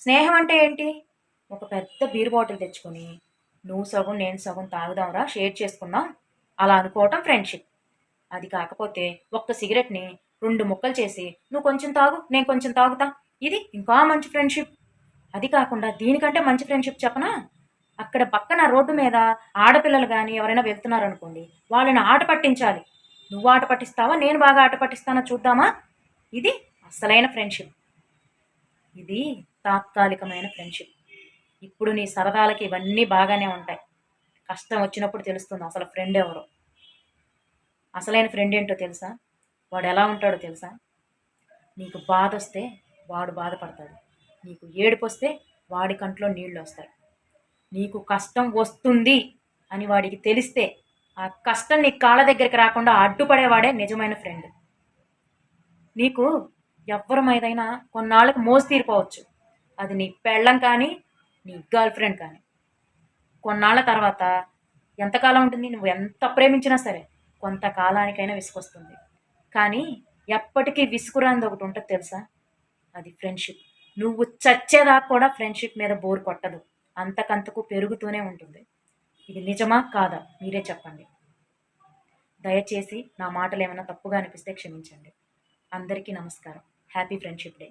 స్నేహం అంటే ఏంటి? ఒక పెద్ద బీర్ బాటిల్ తెచ్చుకొని, నువ్వు సగం, నేను సగం తాగుదాంరా, షేర్ చేసుకుందాం అలా అనుకోవటం ఫ్రెండ్‌షిప్. అది కాకపోతే ఒక్క సిగరెట్‌ని 2 ముక్కలు చేసి, నువ్వు కొంచెం తాగు, నేను కొంచెం తాగుతా. ఇది ఇంకా మంచి ఫ్రెండ్‌షిప్. అది కాకుండా దీనికంటే మంచి ఫ్రెండ్‌షిప్ చెప్పనా? అక్కడ పక్కన రోడ్డు మీద ఆడపిల్లలు గాని ఎవరైనా వెళ్తున్నారనుకోండి, వాళ్ళని ఆట పట్టించాలి. నువ్వు ఆట పట్టిస్తావా? నేను బాగా ఆట పట్టిస్తానా చూద్దామా? ఇది అసలైన ఫ్రెండ్‌షిప్. ఇది తాత్కాలికమైన ఫ్రెండ్‌షిప్. ఇప్పుడు నీ సరదాలకి ఇవన్నీ బాగానే ఉంటాయి. కష్టం వచ్చినప్పుడు తెలుస్తుంది అసలు ఫ్రెండ్ ఎవరో. అసలైన ఫ్రెండ్ ఏంటో తెలుసా? వాడెలా ఉంటాడో తెలుసా? నీకు బాధొస్తే వాడు బాధపడతాడు. నీకు ఏడుపొస్తే వాడి కంట్లో నీళ్ళొస్తాయి. నీకు కష్టం వస్తుంది అని వాడికి తెలిస్తే, ఆ కష్టం నీ కాళ్ళ దగ్గరికి రాకుండా అడ్డుపడేవాడే నిజమైన ఫ్రెండ్. నీకు ఎవ్వరి మీదైనా కొన్నాళ్ళకి మోజు తీరిపోవచ్చు. అది నీ పెళ్ళం కానీ, నీ గర్ల్ ఫ్రెండ్ కానీ. కొన్నాళ్ళ తర్వాత ఎంతకాలం ఉంటుంది? నువ్వు ఎంత ప్రేమించినా సరే, కొంతకాలానికైనా విసుగొస్తుంది. కానీ ఎప్పటికీ విసుగురానిది ఒకటి ఉంటది తెలుసా? అది ఫ్రెండ్‌షిప్. నువ్వు చచ్చేదాకా కూడా ఫ్రెండ్‌షిప్ మీద బోర్ కొట్టదు. అంతకంతకు పెరుగుతూనే ఉంటుంది. ఇది నిజమా? కాదా? మీరే చెప్పండి. దయచేసి నా మాటలేమన్నా తప్పుగా అనిపిస్తే క్షమించండి. అందరికీ నమస్కారం. Happy friendship day.